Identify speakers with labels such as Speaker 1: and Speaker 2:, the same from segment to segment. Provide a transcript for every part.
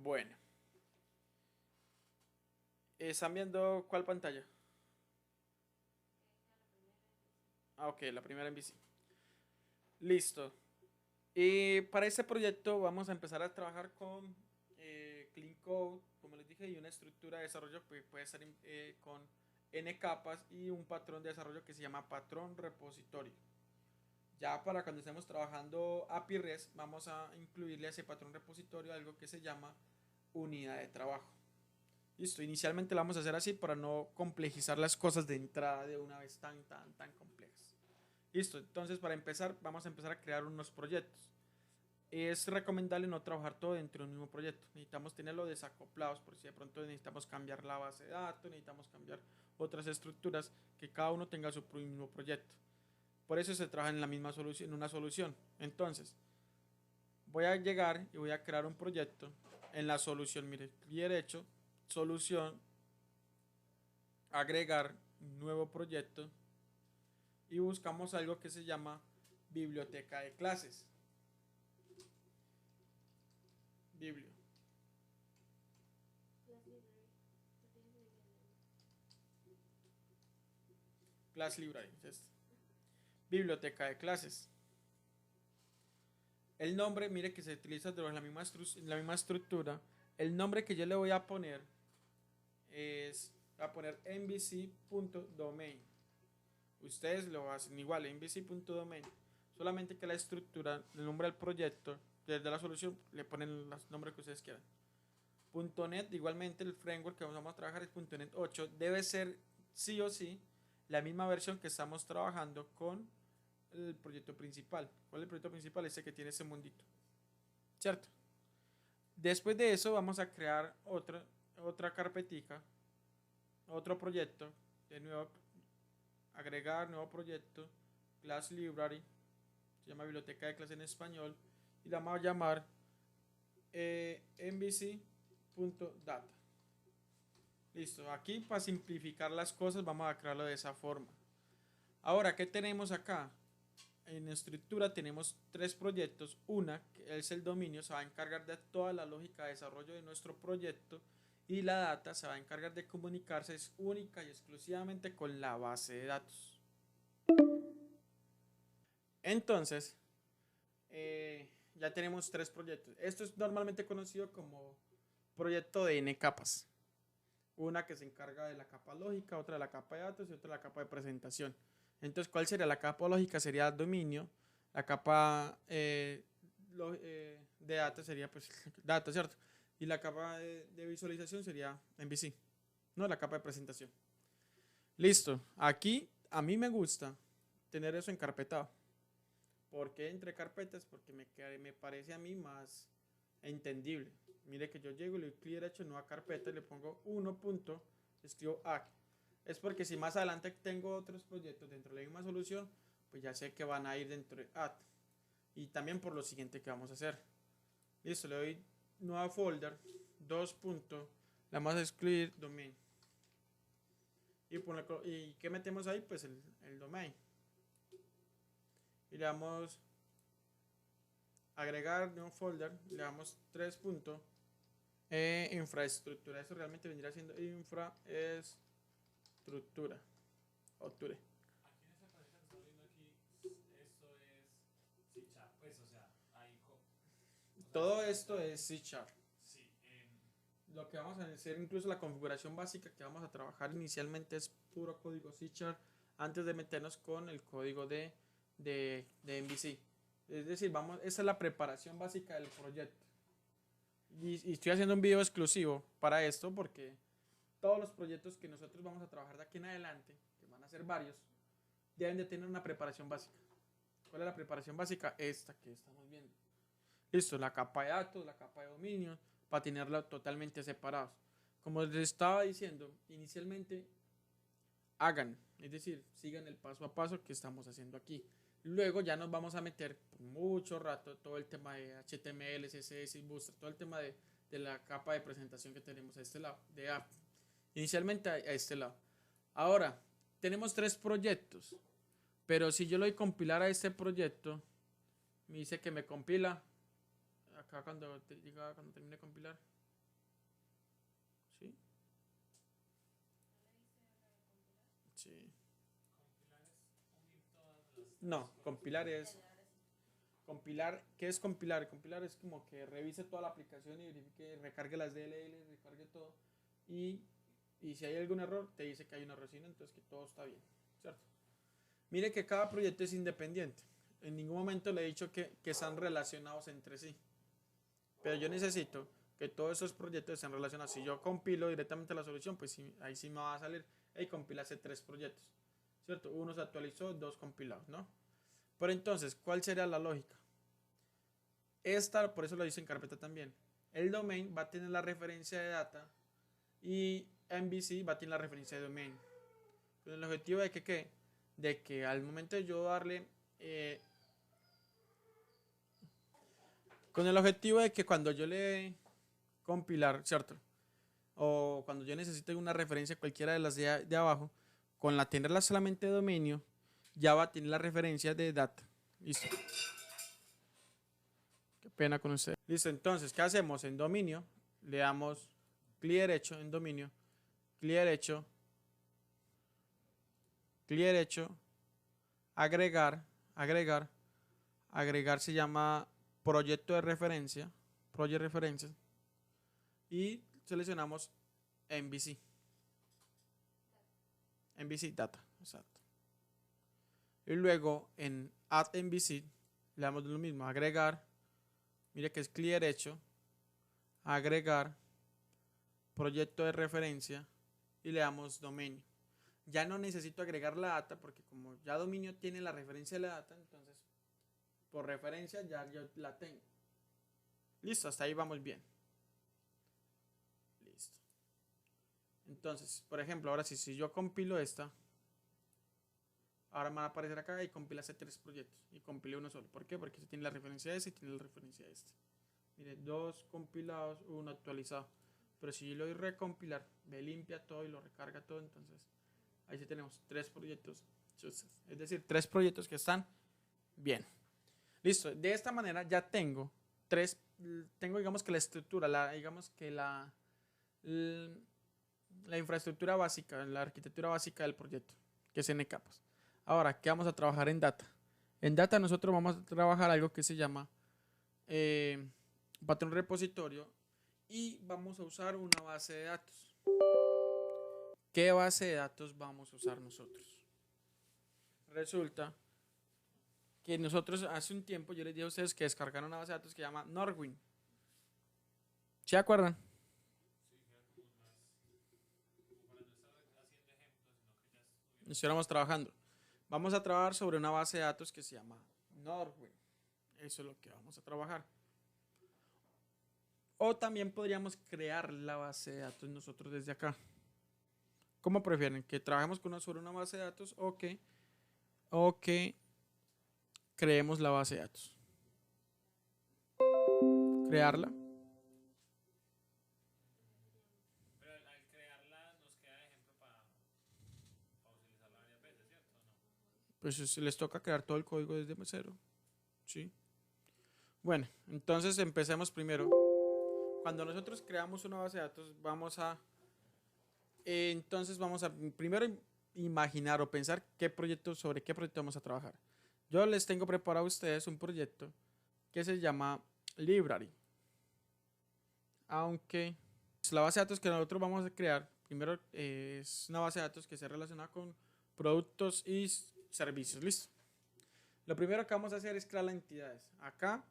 Speaker 1: Bueno, ¿están viendo cuál pantalla? Ah, ok, la primera en bici. Listo. Y para este proyecto vamos a empezar a trabajar con Clean Code, como les dije, y una estructura de desarrollo que puede ser con N capas y un patrón de desarrollo que se llama patrón repositorio. Ya para cuando estemos trabajando API REST, vamos a incluirle a ese patrón repositorio algo que se llama unidad de trabajo. Listo, inicialmente lo vamos a hacer así para no complejizar las cosas de entrada de una vez tan complejas. Listo, entonces para empezar vamos a empezar a crear unos proyectos. Es recomendable no trabajar todo dentro del mismo proyecto. Necesitamos tenerlo desacoplados por si de pronto necesitamos cambiar la base de datos, necesitamos cambiar otras estructuras, que cada uno tenga su mismo proyecto. Por eso se trabaja en la misma solución, en una solución. Entonces, voy a llegar y voy a crear un proyecto en la solución. Mire, clic derecho, solución, agregar nuevo proyecto y buscamos algo que se llama biblioteca de clases. Biblio. Class Library. Entonces, biblioteca de clases. El nombre, mire que se utiliza de la misma estructura. El nombre que yo le voy a poner es, voy a poner mvc.domain. Ustedes lo hacen igual, mvc.domain. Solamente que la estructura, el nombre del proyecto, desde la solución, le ponen los nombres que ustedes quieran. .NET, igualmente el framework que vamos a trabajar es .NET 8. Debe ser sí o sí la misma versión que estamos trabajando con el proyecto principal. ¿Cuál es el proyecto principal? Ese que tiene ese mundito. ¿Cierto? Después de eso vamos a crear otra carpetica, otro proyecto, de nuevo, agregar nuevo proyecto, class library, se llama biblioteca de clase en español, y la vamos a llamar mvc.data. Listo, aquí para simplificar las cosas vamos a crearlo de esa forma. Ahora, ¿qué tenemos acá? En estructura tenemos tres proyectos. Una, que es el dominio, se va a encargar de toda la lógica de desarrollo de nuestro proyecto, y la data se va a encargar de comunicarse única y exclusivamente con la base de datos. Entonces, ya tenemos tres proyectos. Esto es normalmente conocido como proyecto de N capas. Una que se encarga de la capa lógica, otra de la capa de datos y otra de la capa de presentación. Entonces, ¿cuál sería la capa lógica? Sería dominio. La capa de datos sería pues data, ¿cierto? Y la capa de visualización sería MVC, no la capa de presentación. Listo. Aquí a mí me gusta tener eso encarpetado. ¿Por qué entre carpetas? Porque me parece a mí más entendible. Mire que yo llego y le doy clic derecho en nueva carpeta y le pongo 1. Escribo add. Es porque si más adelante tengo otros proyectos dentro de la misma solución, pues ya sé que van a ir dentro de add. Y también por lo siguiente que vamos a hacer. Listo, le doy nueva folder, 2. La vamos a excluir domain. ¿Y qué metemos ahí? Pues el domain. Y le damos agregar nuevo folder, le damos 3. Infraestructura. Eso realmente vendría siendo infraestructura. Octubre.
Speaker 2: Aquí en esta carpeta que estamos viendo aquí, esto es C Sharp, pues, o sea, o sea,
Speaker 1: Todo
Speaker 2: esto
Speaker 1: esto
Speaker 2: básicamente,
Speaker 1: es C Sharp.
Speaker 2: sí,
Speaker 1: Lo que vamos a hacer, incluso la configuración básica que vamos a trabajar inicialmente es puro código C Sharp antes de meternos con el código de MVC. Es decir, esa es la preparación básica del proyecto. Y estoy haciendo un video exclusivo para esto porque todos los proyectos que nosotros vamos a trabajar de aquí en adelante, que van a ser varios, deben de tener una preparación básica. ¿Cuál es la preparación básica? Esta que estamos viendo. Listo, la capa de datos, la capa de dominio, para tenerla totalmente separados. Como les estaba diciendo, inicialmente hagan, es decir, sigan el paso a paso que estamos haciendo aquí. Luego ya nos vamos a meter por mucho rato todo el tema de HTML, CSS y Bootstrap, todo el tema de la capa de presentación que tenemos a este lado, de app. Inicialmente a este lado. Ahora, tenemos tres proyectos, pero si yo lo doy compilar a este proyecto, me dice que me compila acá cuando termine de compilar. No, compilar es... Compilar, ¿qué es compilar? Compilar es como que revise toda la aplicación y verifique, recargue las DLL, recargue todo. Y, y si hay algún error, te dice que hay un error, si no, entonces que todo está bien, ¿cierto? Mire que cada proyecto es independiente. En ningún momento le he dicho que están relacionados entre sí. Pero yo necesito que todos esos proyectos estén relacionados. Si yo compilo directamente la solución, pues sí, ahí sí me va a salir, hey, compilaste 3 proyectos, ¿cierto? Uno se actualizó, 2 compilados, ¿no? Pero entonces, ¿cuál sería la lógica? Esta, por eso lo dice en carpeta también. El domain va a tener la referencia de data y MVC va a tener la referencia de domain. Con el objetivo de que, ¿qué? De que al momento de yo darle... con el objetivo de que cuando yo le compilar, ¿cierto? O cuando yo necesite una referencia cualquiera de las de abajo, con la tenerla solamente de dominio, ya va a tener la referencia de data. Listo. Qué pena con usted. Listo, entonces, ¿qué hacemos? En dominio, le damos clic derecho en dominio, clic derecho, agregar, agregar se llama proyecto de referencia, project referencia, y seleccionamos MVC. MVC data, exacto. Y luego en add MVC le damos lo mismo, agregar, mire que es clic derecho, agregar, proyecto de referencia y le damos dominio. Ya no necesito agregar la data porque como ya dominio tiene la referencia de la data, entonces por referencia ya yo la tengo. Listo, hasta ahí vamos bien. Listo. Entonces, por ejemplo, ahora sí, si yo compilo esta, ahora me va a aparecer acá y compilaste 3 proyectos y compilé uno solo. ¿Por qué? Porque se tiene la referencia de ese y tiene la referencia de este. Mire, 2 compilados, 1 actualizado. Pero si yo lo doy recompilar, me limpia todo y lo recarga todo, entonces ahí sí tenemos 3 proyectos. Es decir, 3 proyectos que están bien. Listo, de esta manera ya tengo digamos que la estructura, digamos que la infraestructura básica, la arquitectura básica del proyecto, que es N capas. Ahora, ¿qué vamos a trabajar en data? En data nosotros vamos a trabajar algo que se llama patrón repositorio y vamos a usar una base de datos. ¿Qué base de datos vamos a usar nosotros? Resulta que nosotros hace un tiempo yo les dije a ustedes que descargaron una base de datos que se llama Norwin. ¿Se acuerdan? Estuviéramos trabajando. Vamos a trabajar sobre una base de datos que se llama Norwin. Eso es lo que vamos a trabajar. O también podríamos crear la base de datos nosotros desde acá. ¿Cómo prefieren? ¿Que trabajemos sobre una base de datos o que creemos la base de datos? Crearla.
Speaker 2: Pero al crearla nos queda de ejemplo para utilizarla varias veces, ¿cierto? ¿O no?
Speaker 1: Pues les toca crear todo el código desde cero. ¿Sí? Bueno, entonces empecemos primero. Cuando nosotros creamos una base de datos, entonces vamos a primero imaginar o pensar sobre qué proyecto vamos a trabajar. Yo les tengo preparado a ustedes un proyecto que se llama Library. Aunque la base de datos que nosotros vamos a crear, primero es una base de datos que se relaciona con productos y servicios. Listo. Lo primero que vamos a hacer es crear las entidades. Acá,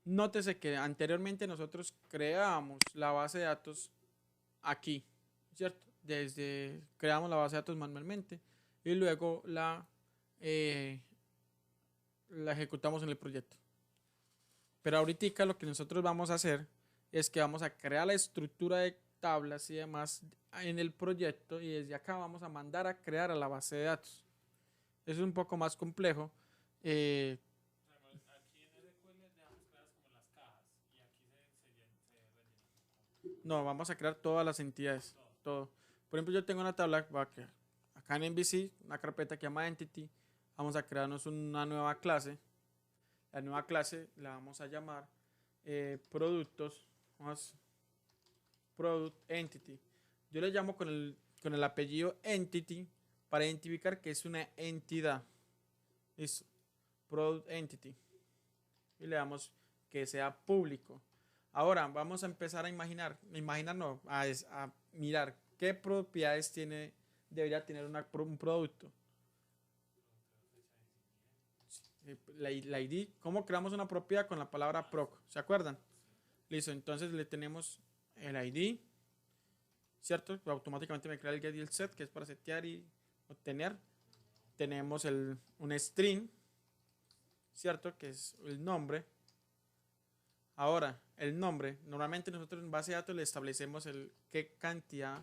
Speaker 1: nótese que anteriormente nosotros creamos la base de datos aquí, ¿cierto? Creamos la base de datos manualmente y luego la ejecutamos en el proyecto. Pero ahorita lo que nosotros vamos a hacer es que vamos a crear la estructura de tablas y demás en el proyecto y desde acá vamos a mandar a crear a la base de datos. Eso es un poco más complejo.
Speaker 2: Aquí en SQL dejamos claras como las cajas y aquí se rellena.
Speaker 1: No, vamos a crear todas las entidades. Todo. Por ejemplo, yo tengo una tabla acá en MVC, una carpeta que se llama Entity. Vamos a crearnos una nueva clase. La nueva clase la vamos a llamar productos. Product Entity. Yo le llamo con el apellido Entity para identificar que es una entidad. Listo. product entity y le damos que sea público. Ahora vamos a empezar a imaginar no, a mirar qué propiedades debería tener un producto. La ID, ¿cómo creamos una propiedad? Con la palabra proc, ¿se acuerdan? Listo, entonces le tenemos el ID, ¿cierto? Automáticamente me crea el get y el set, que es para setear y obtener. Tenemos un string, ¿cierto? Que es el nombre. Ahora, el nombre, normalmente nosotros en base de datos le establecemos qué cantidad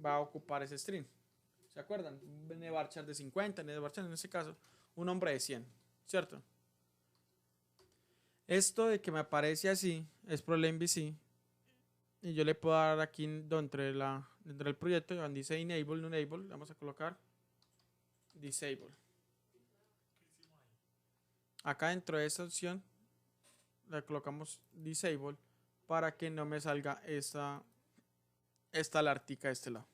Speaker 1: va a ocupar ese string. ¿Se acuerdan? Un varchar de 50, varchar en este caso, un nombre de 100, ¿cierto? Esto de que me aparece así es por el MVC y yo le puedo dar aquí dentro del proyecto, donde dice enable, enable, vamos a colocar disable. Acá dentro de esta opción le colocamos disable para que no me salga esta alartica de este lado.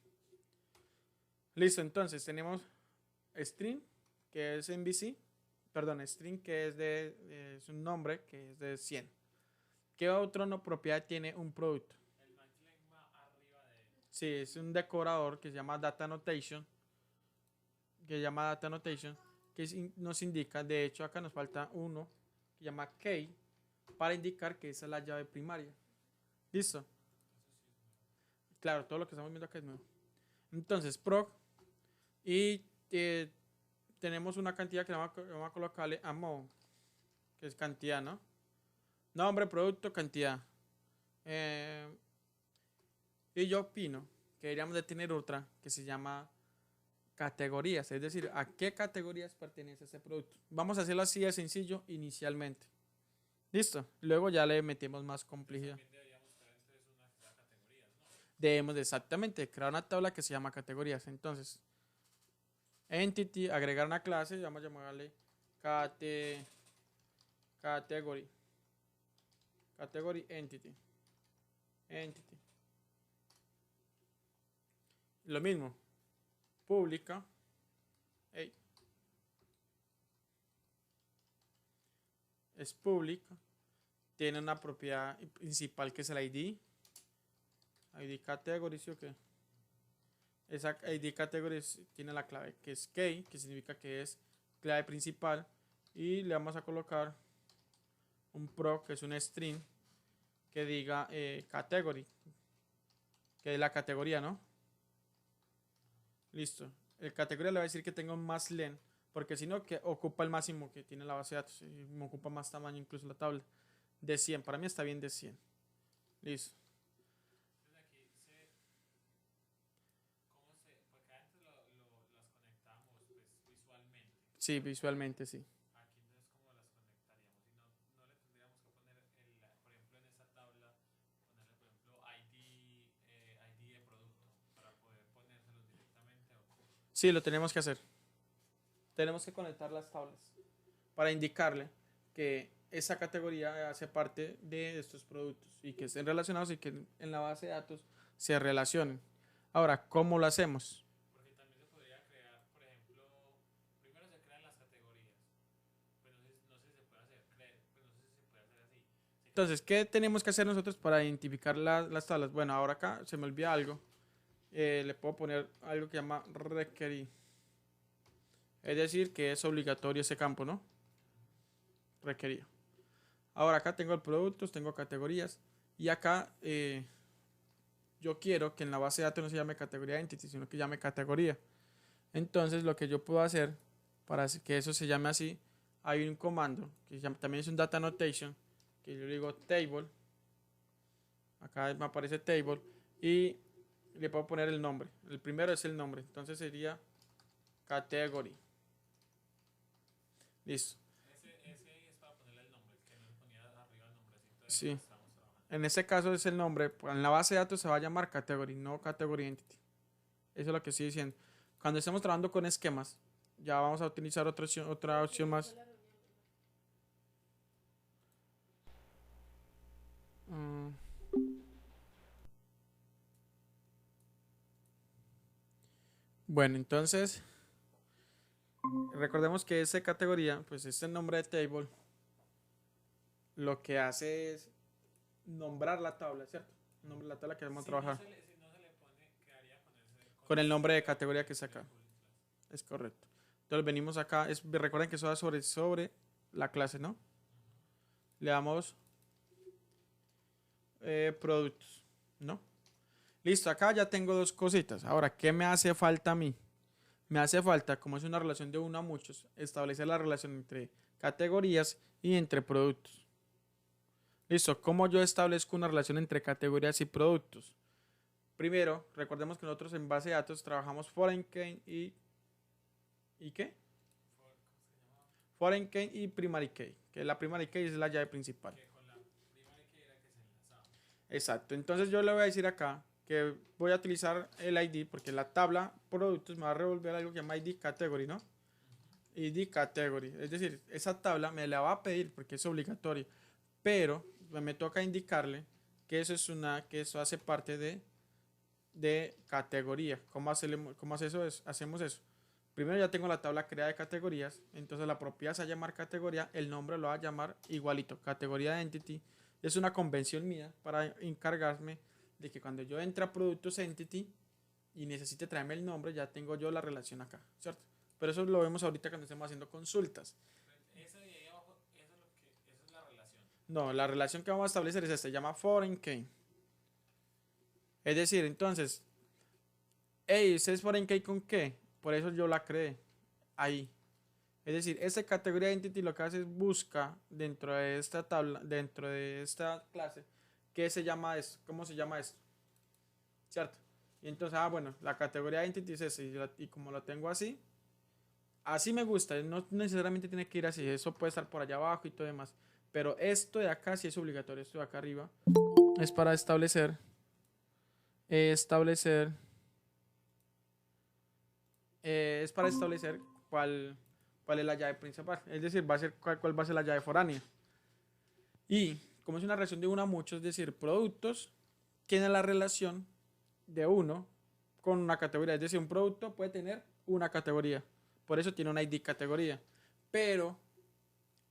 Speaker 1: Listo, entonces tenemos string, que es MVC, perdón, string que es un nombre que es de 100. ¿Qué otra propiedad tiene un producto?
Speaker 2: El matchLength va arriba de él.
Speaker 1: Sí, es un decorador que se llama data annotation, que nos indica, de hecho acá nos falta uno que se llama key para indicar que esa es la llave primaria. ¿Listo? Claro, todo lo que estamos viendo acá es nuevo. Entonces, proc y tenemos una cantidad que vamos a colocarle amount, que es cantidad, ¿no? Nombre, producto, cantidad. Y yo opino que deberíamos de tener otra que se llama categorías, es decir, a qué categorías pertenece ese producto. Vamos a hacerlo así de sencillo inicialmente. Listo, luego ya le metemos más complejidad.
Speaker 2: También deberíamos crear entonces una que sea categorías, ¿no?
Speaker 1: Debemos de exactamente crear una tabla que se llama categorías. Entonces, entity, agregar una clase, vamos a llamarle category entity. Lo mismo, pública, es pública, tiene una propiedad principal que es el ID category, ¿sí o qué? Esa ID category tiene la clave que es key, que significa que es clave principal, y le vamos a colocar un pro, que es un string que diga category, que es la categoría, ¿no? Listo. El categoría le va a decir que tenga un más len, porque si no, que ocupa el máximo que tiene la base de datos, y me ocupa más tamaño incluso la tabla. De 100, para mí está bien de 100. Listo.
Speaker 2: Entonces aquí porque antes las conectamos pues visualmente.
Speaker 1: Sí, visualmente sí.
Speaker 2: Aquí entonces cómo las conectaríamos y no le tendríamos que poner por ejemplo en esta tabla ponerle por ejemplo ID de producto para poder ponérselos directamente
Speaker 1: Sí, lo tenemos que hacer. Tenemos que conectar las tablas para indicarle que esa categoría hace parte de estos productos y que estén relacionados y que en la base de datos se relacionen. Ahora, ¿cómo lo hacemos?
Speaker 2: porque también se podría crear por ejemplo primero se crean las categorías pues no sé si se puede hacer pues no sé si se puede hacer así.
Speaker 1: Entonces, ¿qué tenemos que hacer nosotros para identificar las tablas? Bueno, ahora acá se me olvida algo. Le puedo poner algo que llama requerir. Es decir, que es obligatorio ese campo, ¿no? Requerir. Ahora acá tengo el productos, tengo categorías. Y acá yo quiero que en la base de datos no se llame categoría entity, sino que llame categoría. Entonces lo que yo puedo hacer para que eso se llame así, hay un comando que también es un data annotation, que yo le digo table. Acá me aparece table y le puedo poner el nombre. El primero es el nombre, entonces sería category. Listo.
Speaker 2: Ese es para ponerle el nombre, que no le ponía arriba el nombrecito de
Speaker 1: Sí.
Speaker 2: lo que estamos trabajando.
Speaker 1: En este caso es el nombre. En la base de datos se va a llamar category, no category entity. Eso es lo que estoy diciendo. Cuando estemos trabajando con esquemas, ya vamos a utilizar otra opción más. Bueno, entonces recordemos que esa categoría, pues este nombre de table, lo que hace es nombrar la tabla, ¿cierto? Nombrar la tabla que vamos a trabajar.
Speaker 2: Si no se le pone, quedaría con
Speaker 1: Con el
Speaker 2: el
Speaker 1: nombre de
Speaker 2: nombre
Speaker 1: categoría que está acá.
Speaker 2: default.
Speaker 1: Es correcto. Entonces venimos acá. Recuerden que eso va sobre la clase, ¿no? Le damos productos, ¿no? Listo, acá ya tengo dos cositas. Ahora, ¿qué me hace falta a mí? Me hace falta, como es una relación de uno a muchos, establecer la relación entre categorías y entre productos. Listo, ¿cómo yo establezco una relación entre categorías y productos? Primero, recordemos que nosotros en base de datos trabajamos foreign key ¿y qué? Foreign key y primary key, que la primary key es la llave principal.
Speaker 2: Que con la primary key era que se enlazaba.
Speaker 1: Exacto, entonces yo le voy a decir acá que voy a utilizar el ID porque la tabla productos me va a revolver algo que se llama ID category, ¿no? ID category, es decir, esa tabla me la va a pedir porque es obligatorio, pero me toca indicarle que que eso hace parte de categoría. ¿Cómo hace eso? Hacemos eso. Primero ya tengo la tabla creada de categorías, entonces la propiedad se va a llamar categoría, el nombre lo va a llamar igualito, categoría de entity. Es una convención mía para encargarme de que cuando yo entre a productos entity y necesite traerme el nombre, ya tengo yo la relación acá, ¿cierto? Pero eso lo vemos ahorita cuando estemos haciendo consultas.
Speaker 2: Eso de ahí abajo, esa es la relación.
Speaker 1: No, la relación que vamos a establecer es esta, se llama foreign key. Es decir, entonces, hey, ¿ese es foreign key con qué? Por eso yo la creé ahí. Es decir, esta categoría de entity lo que hace es busca dentro de esta tabla, dentro de esta clase, ¿qué se llama esto? ¿Cómo se llama esto? ¿Cierto? Y entonces, bueno, la categoría de entity es esa y como lo tengo así, así me gusta, no necesariamente tiene que ir así, eso puede estar por allá abajo y todo demás. Pero esto de acá sí es obligatorio, esto de acá arriba es para establecer, es para establecer cuál es la llave principal, es decir, va a ser cuál va a ser la llave foránea. Y como es una relación de uno a muchos, es decir, productos tienen la relación de uno con una categoría, es decir, un producto puede tener una categoría, por eso tiene una ID categoría, pero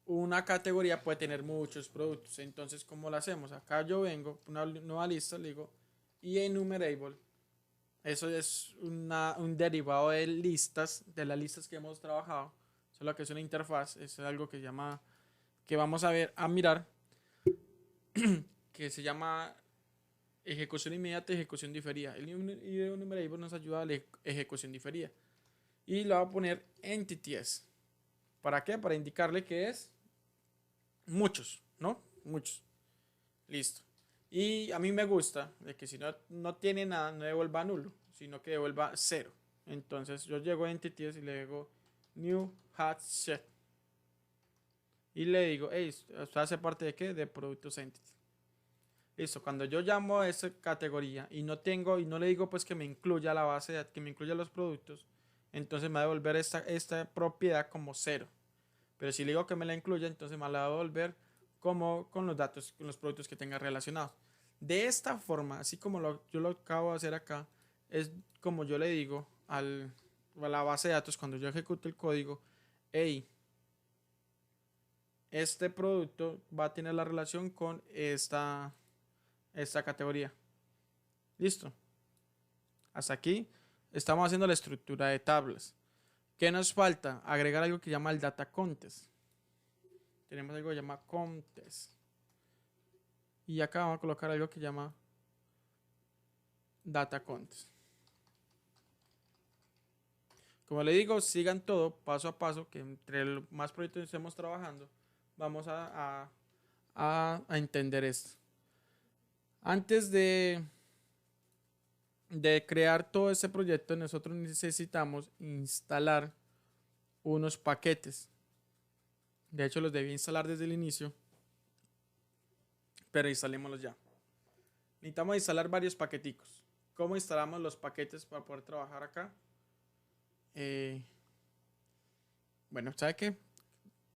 Speaker 1: una categoría puede tener muchos productos. Entonces, ¿cómo lo hacemos? Acá yo vengo, una nueva lista, le digo, y enumerable. Eso es un derivado de listas, de las listas que hemos trabajado. Solo que es una interfaz, es algo que llama, que vamos a ver, a mirar, que se llama ejecución inmediata y ejecución diferida. El enumerable nos ayuda a la ejecución diferida. Y lo va a poner entities. ¿Para qué? Para indicarle que es muchos, ¿no? Muchos. Listo. Y a mí me gusta de que si no tiene nada, no devuelva nulo, sino que devuelva cero. Entonces yo llego a entities y le digo new hat set. Y le digo, hey, ¿esto hace parte de qué? De productos entity. Listo, cuando yo llamo a esa categoría y no le digo pues que me incluya la base de datos, que me incluya los productos, entonces me va a devolver esta propiedad como cero. Pero si le digo que me la incluya, entonces me la va a devolver como con los datos, con los productos que tenga relacionados. De esta forma, así como yo lo acabo de hacer acá, es como yo le digo a la base de datos cuando yo ejecute el código, hey, este producto va a tener la relación con esta categoría. Listo. Hasta aquí estamos haciendo la estructura de tablas. ¿Qué nos falta? Agregar algo que llama el data contest. Tenemos algo que llama contest. Y acá vamos a colocar algo que llama data contest. Como le digo, sigan todo paso a paso, que entre más proyectos estemos trabajando, vamos a entender esto. Antes de crear todo este proyecto, nosotros necesitamos instalar unos paquetes. De hecho, los debí instalar desde el inicio, pero instalémoslos ya. Necesitamos instalar varios paqueticos. ¿Cómo instalamos los paquetes para poder trabajar acá? Bueno, ¿sabe qué?